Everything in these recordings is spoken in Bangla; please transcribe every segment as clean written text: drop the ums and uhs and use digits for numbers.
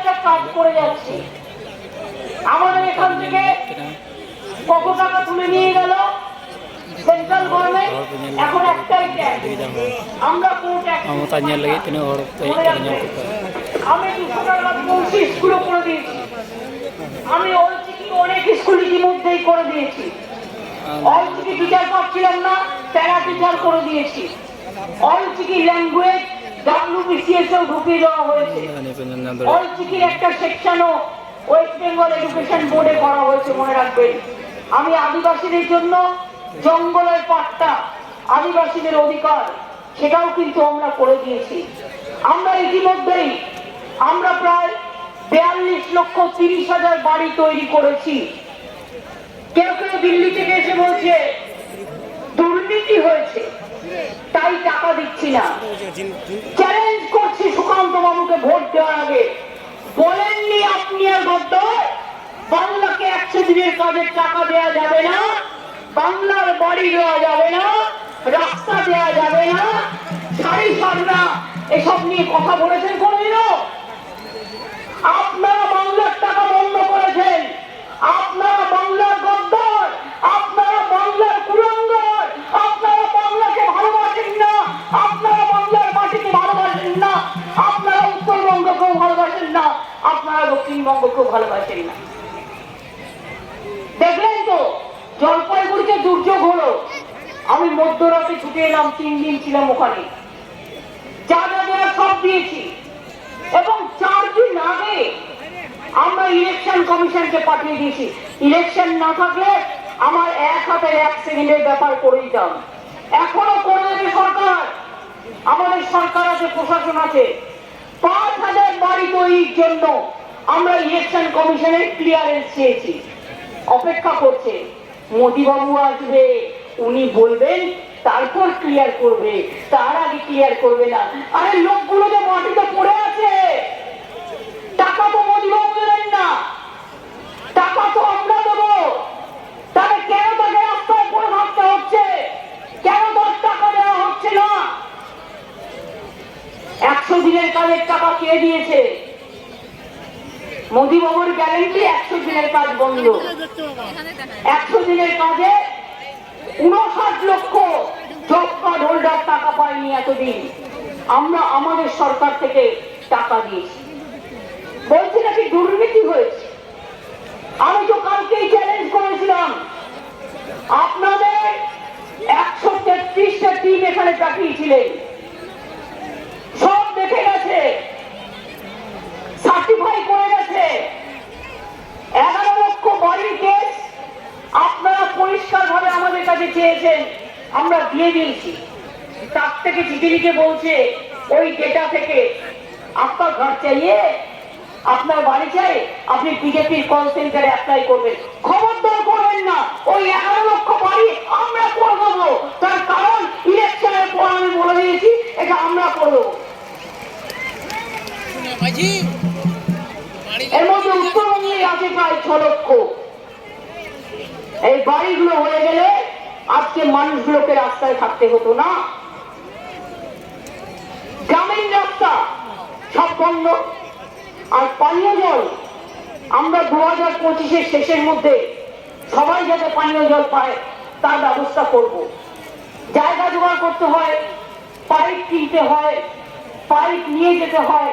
একটা কাজ করে যাচ্ছি। আমাদের এখান থেকে কত টাকা তুলে নিয়ে গেল সেন্ট্রাল গভর্নমেন্ট, এখন একটাই ট্যাক্স, আমরা কোনো ট্যাক্স আমি 200 টাকা পৌঁছে স্কুলে করে দিয়েছি। আমি অলচিকি অনেক স্কুল ইতিমধ্যেই করে দিয়েছি। অলচিকি টিচার পাচ্ছিলাম না, প্যারা টিচার করে দিয়েছি। অলচিকি ল্যাঙ্গুয়েজ WBCS এও ঢুকিয়ে দেওয়া হয়েছে। অলচিকির একটা সেকশনও ওয়েস্ট বেঙ্গল এডুকেশন বোর্ডে করা হয়েছে, মনে রাখবেন। আমি আদিবাসীদের জন্য জঙ্গলের পাট্টা, আদিবাসীদের অধিকার, সেটাও কিন্তু আমরা করে দিয়েছি। আমরা ইতিমধ্যেই আমরা প্রায় 42,30,000 বাড়ি তৈরি করেছি। কেউ কেউ দিল্লি থেকে এসে বলছে দুর্নীতি হয়েছে তাই টাকা দিচ্ছি না। চ্যালেঞ্জ করছি সুকান্ত বাবুকে ভোট দেওয়ার আগে, বলেননি আপনি আর গদ্দার বাংলাকে 100 দিনের কাজের টাকা দেওয়া যাবে না, বাংলার বাড়ি দেওয়া যাবে না, রাস্তা দেওয়া যাবে না, শাড়ি সারনা এসব নিয়ে কথা বলেছেন কোনদিনও? আপনারা বাংলার টাকা বন্ধ করেছেন, আপনারা বাংলার গদ্দার, আপনারা বাংলার কুলাঙ্গার, আপনারা বাংলাকে ভালোবাসেন না, আপনারা বাংলার মাটিকে ভালোবাসেন না, আপনারা উত্তরবঙ্গকেও ভালোবাসেন না, আপনারা দক্ষিণবঙ্গকেও ভালোবাসেন না। দেখলেন তো জলপাইগুড়িতে দুর্যোগ হলো, আমি মধ্যরাতে ছুটে এলাম, 3 দিন ছিলাম ওখানে, যা যা দেওয়ার সব দিয়েছি। এবং 4 দিন আগে আমরা ইলেকশন কমিশনকে পাঠিয়ে দিয়েছি। ইলেকশন না থাকলে আমার 1 হাতে 1 সেকেন্ডের ব্যাপার করে দিতাম। এখনো করে দেবে সরকার, আমাদের সরকার আছে, প্রশাসন আছে। 5,000 বাড়ি তৈরির জন্য আমরা ইলেকশন কমিশনের ক্লিয়ারেন্স চেয়েছি, অপেক্ষা করছে। মোদী বাবু আসবে, উনি বলবেন, তারপর ক্লিয়ার করবে, তার আগে ক্লিয়ার করবে না। আরে লোকগুলো যে মাটিতে পড়ে আছে, টাকা তো মোদী বাবু দেবেন না, টাকা তো আমরা দেবো। তাহলে কেন তাকে রাস্তায় পড়ে থাকতে হচ্ছে? কেন তার টাকা দেওয়া হচ্ছে না? 100 দিনের কাজের টাকা কে দিয়েছে? মোদী বাবুর গ্যারেন্টি 100 দিনের কাজ বন্ধ। 100 দিনের কাজে 59 লক্ষ জব কার্ড হোল্ডার টাকা পায়নি এতদিন। আমরা আমাদের সরকার থেকে টাকা দিয়েছি। বলছি নাকি দুর্নীতি হয়েছে? আমি তো কালকেই চ্যালেঞ্জ করেছিলাম, আপনাদের 133টা টিম এখানে পাঠিয়েছিলেন, সব দেখে গেছে, সার্টিফাই করে গেছে। 11 লক্ষ বাড়ির কেস আপনারা পরিষ্কার ভাবে আমাদের কাছে চেয়েছেন, আমরা দিয়ে দিয়েছি। তার থেকে চিঠি লিখে বলছে ওই ডেটা থেকে আপনার ঘর চাইয়ে, আপনার বাড়ি চাই, আপনি বিজেপির কল সেন্টারে অ্যাপ্লাই করবেন। খবরদার করবেন না, ওই 11 লক্ষ বাড়ি আমরা করে দেবো। তার কারণ ইলেকশনের পর আমি বলে দিয়েছি এটা আমরা করবো। এর মধ্যে উত্তরবঙ্গে আছে প্রায় 6 লক্ষ। এই বাড়িগুলো হয়ে গেলে আজকে মানুষগুলোকে রাস্তায় থাকতে হতো না। গ্রামীণ রাস্তা সব বন্ধ। আর পানীয় জল আমরা 2025-এর শেষের মধ্যে সবাই যাতে পানীয় জল পায় তার ব্যবস্থা করব। জায়গা জোগাড় করতে হয়, পাইপ কিনতে হয়, পাইপ নিয়ে যেতে হয়।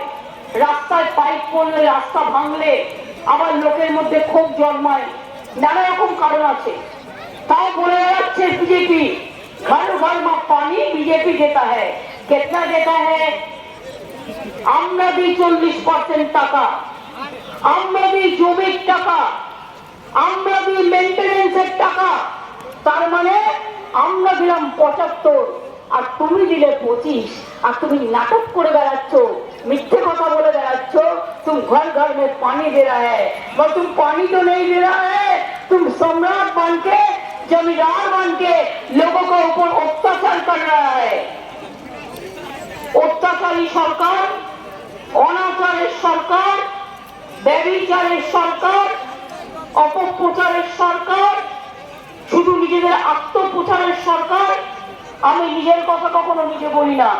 রাস্তায় পাইপ পড়লে, রাস্তা ভাঙলে আবার লোকের মধ্যে ক্ষোভ জন্মায়, নানা রকম কারণ আছে। তাও বলে যাচ্ছে बीजेपी घर घर में पानी बीजेपी देता है। कितना देता है? আমরা দিই 40% টাকা, আমরা দিই জমির টাকা, আমরা দিই মেইনটেনেন্সের টাকা। তার মানে আমরা দিলাম 75 আর তুমি দিলে 25। আর তুমি নাটক করে বেড়াচ্ছ, मिथ्ये কথা বলে বেড়াচ্ছ। तुम घर घर में पानी दे रहा है, पर तुम पानी तो नहीं दे रहा है। तुम सम्राट बन के, जमींदार बन के लोगों के ऊपर अत्याचार कर रहा है। অত্যাচারী সরকার, অনাচারের সরকার, ব্যভিচারের সরকার, অপপ্রচারের সরকার, শুধু নিজেদের আত্মপ্রচারের সরকার। আমি নিজের কথা কখনো নিজে বলি না।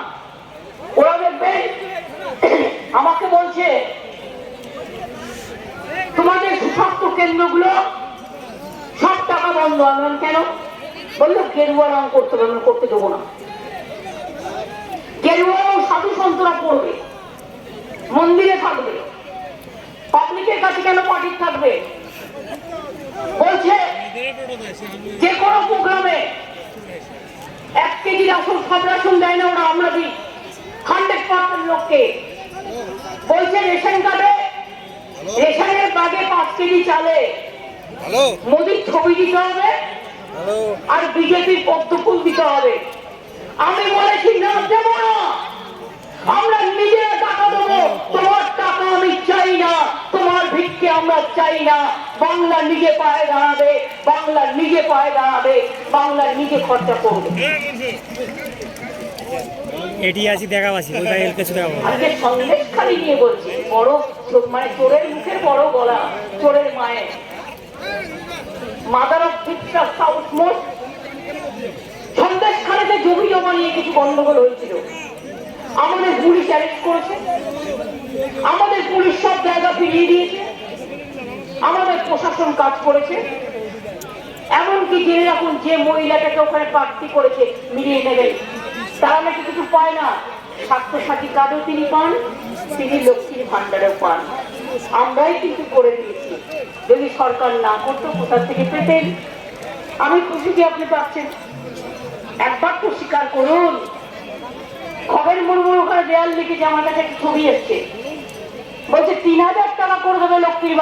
ওরা দেখবেন আমাকে বলছে কেন্দ্রগুলো সব টাকা বন্ধ। আনলাম কেন? বললো গেরুয়া রং করতে হবে, আমরা করতে দেবো না। গেরুয়া রং সাধু সন্তরা পড়বে, মন্দিরে থাকবে, পাবলিকের কাছে কেন পার্টি থাকবে? বলছে যে কোনো প্রোগ্রামে 1 কেজি রাসন, সব রাসন দেয় না ওরা, আমরা দিই 100% লোককে। বলছে রেশন কার্ডে, রেশনের ব্যাগে 5 কেজি চালে মোদির ছবি দিতে হবে আর বিজেপির পদ্মফুল দিতে হবে। আমি বলেছি না, দেব না। আমরা নিজেরা টাকা দেবো, তোমার টাকা আমি চাই না, তোমার ভিক্ষে আমরা চাই না। বাংলা নিজে পায়ে দাঁড়াবে, বাংলা নিজে পায়ে দাঁড়াবে, বাংলা নিজে খরচা করবে। এটি আছি দেখাবাসি কিছু দেখাবো। আজকে সন্দেশ খালি নিয়ে বলছি, বড় মানে চোরের মুখের বড় গলা, চোরের মায়ের mother of picture south most. সন্দেশ খালিতে জমি জমা নিয়ে কিছু গন্ডগোল হয়েছিল, আমাদের পুলিশ অ্যারেস্ট করেছে, আমাদের পুলিশ সব জায়গা ফিরিয়ে দিয়েছে, আমাদের প্রশাসন কাজ করেছে। এমনকি জেনে রাখুন, যে মহিলাটাকে ওখানে প্রার্থী করেছে মিলিয়ে নেবেন, তারা নাকি কিছু পায় না। স্বাস্থ্যসাথী কার্ডও তিনি পান, তিনি লক্ষ্মীর ভান্ডারেও পান। আমরাই কিন্তু করে দিয়েছি। যদি সরকার না করতো কোথা থেকে পেতেন? আমি খুশি যে আপনি পাচ্ছেন। একবার তো স্বীকার করুন। খবর মুড়মুড় ওখানে দেয়াল লিখেছে, আমার কাছে একটা ছবি এসছে, বলছে 3000 টাকা করে দেবে লক্ষ্মীর